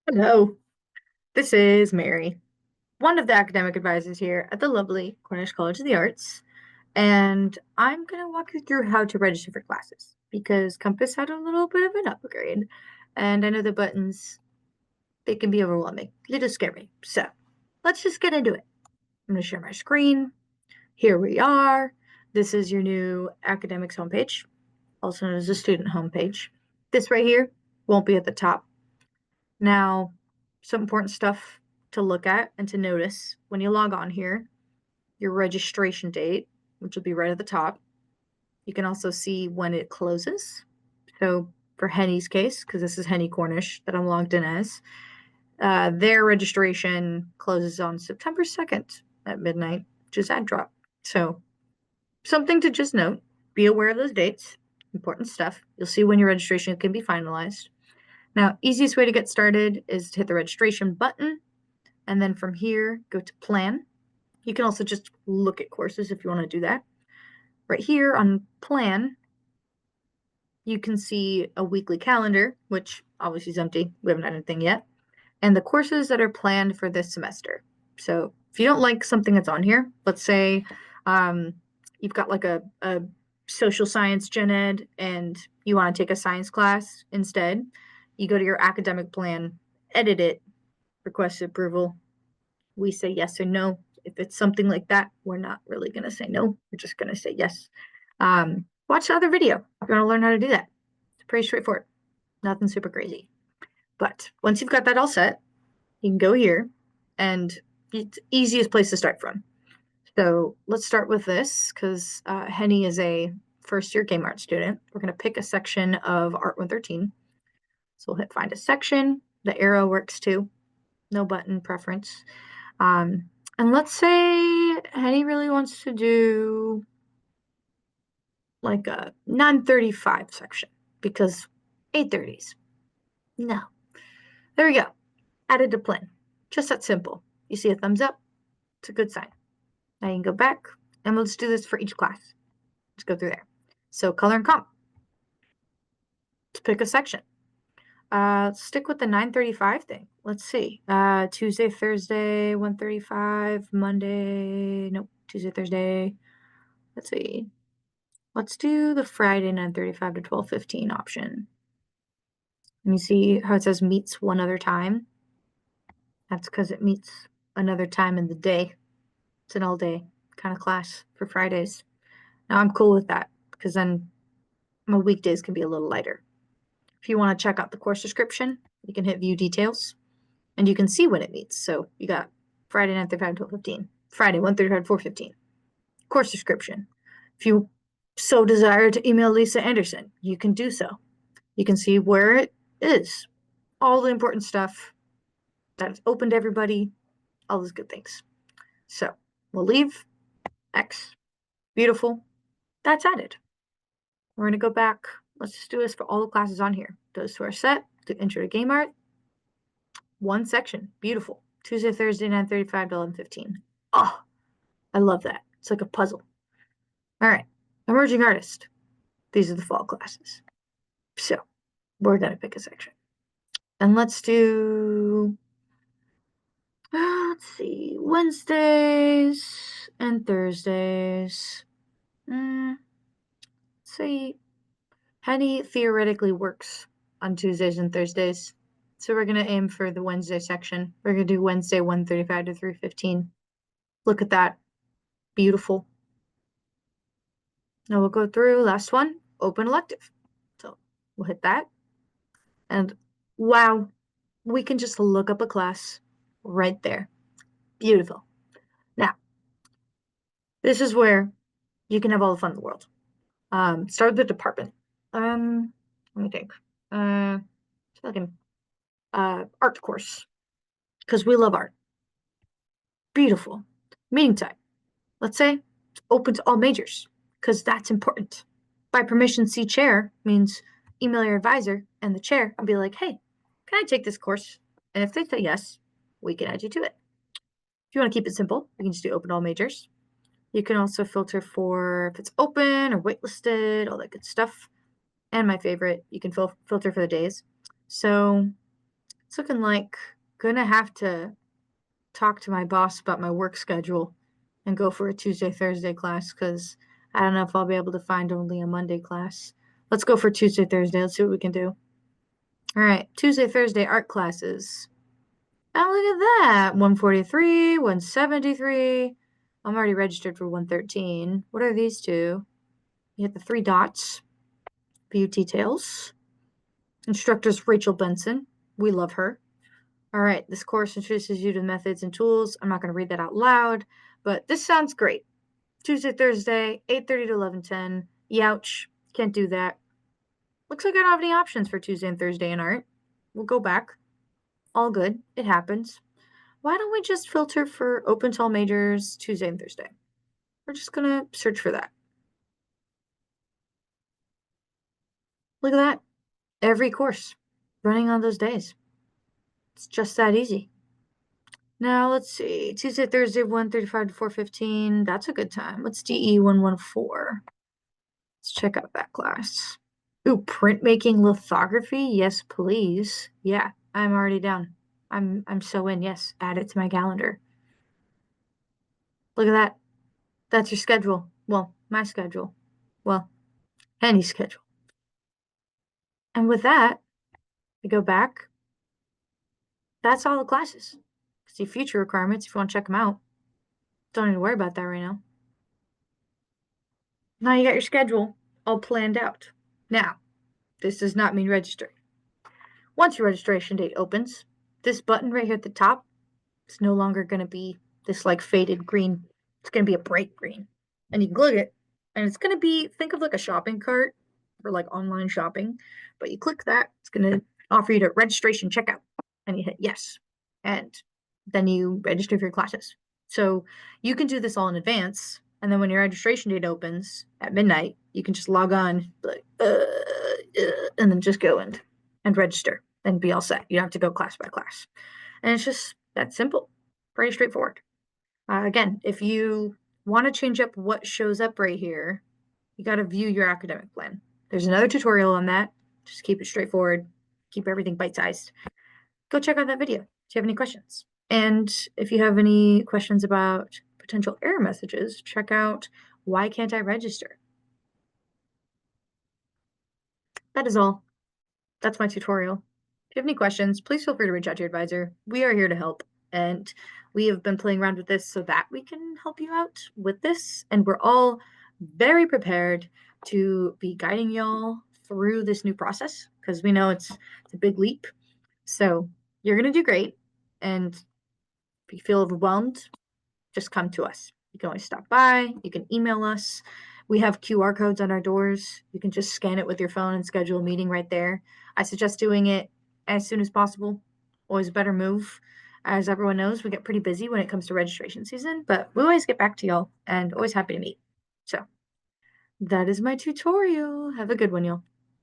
Hello, this is Mary, one of the academic advisors here at the lovely Cornish College of the Arts, and I'm going to walk you through how to register for classes because Compass had a little bit of an upgrade, and I know the buttons, they can be overwhelming, a little scary. So let's just get into it. I'm going to share my screen. Here we are. This is your new academics homepage, also known as the student homepage. This right here won't be at the top. Now, some important stuff to look at and to notice when you log on here, your registration date, which will be right at the top. You can also see when it closes. So for Henny's case, because this is Henny Cornish that I'm logged in as, their registration closes on September 2nd at midnight, which is ad drop. So something to just note, be aware of those dates, important stuff. You'll see when your registration can be finalized. Now, easiest way to get started is to hit the registration button, and then from here, go to plan. You can also just look at courses if you want to do that. Right here on plan, you can see a weekly calendar, which obviously is empty. We haven't done anything yet. And the courses that are planned for this semester. So if you don't like something that's on here, let's say you've got like a social science gen ed and you want to take a science class instead, you go to your academic plan, edit it, request approval. We say yes or no. If it's something like that, we're not really going to say no. We're just going to say yes. Watch the other video if you want to learn how to do that. It's pretty straightforward. Nothing super crazy. But once you've got that all set, you can go here, and it's the easiest place to start from. So let's start with this because Henny is a first-year game art student. We're going to pick a section of Art 113. So we'll hit find a section. The arrow works too. No button preference. And let's say Henny really wants to do like a 935 section because 830s. No. There we go. Added to plan. Just that simple. You see a thumbs up? It's a good sign. Now you can go back and let's do this for each class. Let's go through there. So color and comp. Let's pick a section. Let's stick with the 935 thing. Let's see. Tuesday, Thursday, 135, Monday. Nope. Tuesday, Thursday. Let's see. Let's do the Friday 935 to 12:15 option. And you see how it says meets one other time? That's because it meets another time in the day. It's an all day kind of class for Fridays. Now I'm cool with that because then my weekdays can be a little lighter. If you want to check out the course description, you can hit view details and you can see when it meets. So you got Friday 9:35 to 12:15, Friday 1:35 to 4:15. Course description. If you so desire to email Lisa Anderson, you can do so. You can see where it is, all the important stuff that is open to everybody, all those good things. So we'll leave X. Beautiful. That's added. We're going to go back. Let's just do this for all the classes on here. Those who are set to Intro to Game Art. One section. Beautiful. Tuesday, Thursday, 9:35 to 11:15. Oh, I love that. It's like a puzzle. All right. Emerging Artist. These are the fall classes. So we're going to pick a section. And let's do, let's see, Wednesdays and Thursdays. Let's see. Henny theoretically works on Tuesdays and Thursdays. So we're going to aim for the Wednesday section. We're going to do Wednesday 1:35 to 3:15. Look at that. Beautiful. Now we'll go through last one, open elective. So we'll hit that. And wow, we can just look up a class right there. Beautiful. Now, this is where you can have all the fun in the world. Start with the department. Let me think. Like an art course because we love art. Beautiful. Meeting time. Let's say it's open to all majors because that's important. By permission, see chair means email your advisor and the chair and be like, hey, can I take this course? And if they say yes, we can add you to it. If you want to keep it simple, you can just do open all majors. You can also filter for if it's open or waitlisted, all that good stuff. And my favorite, you can filter for the days. So It's looking like gonna have to talk to my boss about my work schedule and go for a Tuesday, Thursday class because I don't know if I'll be able to find only a Monday class. Let's go for Tuesday, Thursday. Let's see what we can do. All right, Tuesday, Thursday art classes. Oh, look at that. 143, 173. I'm already registered for 113. What are these two? You hit the three dots. View details. Instructor's Rachel Benson. We love her. All right, this course introduces you to methods and tools. I'm not going to read that out loud, but this sounds great. Tuesday, Thursday, 8:30 to 11:10. Youch, can't do that. Looks like I don't have any options for Tuesday and Thursday in art. We'll go back. All good. It happens. Why don't we just filter for open to all majors Tuesday and Thursday? We're just going to search for that. Look at that. Every course running on those days. It's just that easy. Now, let's see. Tuesday, Thursday, 1:35 to 4:15. That's a good time. What's DE 114? Let's check out that class. Ooh, printmaking lithography? Yes, please. Yeah, I'm already down. I'm so in. Yes, add it to my calendar. Look at that. That's your schedule. Well, my schedule. Well, any schedule. And with that, we go back. That's all the classes. See future requirements if you want to check them out. Don't need to worry about that right now. Now you got your schedule all planned out. Now, this does not mean register. Once your registration date opens, this button right here at the top is no longer going to be this like faded green. It's going to be a bright green. And you can click it, and it's going to be, think of like a shopping cart for like online shopping. But you click that, it's going to offer you to registration checkout. And you hit yes. And then you register for your classes. So you can do this all in advance. And then when your registration date opens at midnight, you can just log on, like, and then just go and register and be all set. You don't have to go class by class. And it's just that simple, pretty straightforward. Again, if you want to change up what shows up right here, you got to view your academic plan. There's another tutorial on that. Just keep it straightforward, keep everything bite-sized. Go check out that video if you have any questions. And if you have any questions about potential error messages, check out Why Can't I Register? That is all. That's my tutorial. If you have any questions, please feel free to reach out to your advisor. We are here to help, and we have been playing around with this so that we can help you out with this, and we're all very prepared to be guiding y'all through this new process because we know it's a big leap. So you're going to do great, and if you feel overwhelmed, just come to us. You can always stop by, you can email us. We have QR codes on our doors. You can just scan it with your phone and schedule a meeting right there. I suggest doing it as soon as possible. Always a better move. As everyone knows, we get pretty busy when it comes to registration season, but we always get back to y'all and always happy to meet. So that is my tutorial. Have a good one, y'all.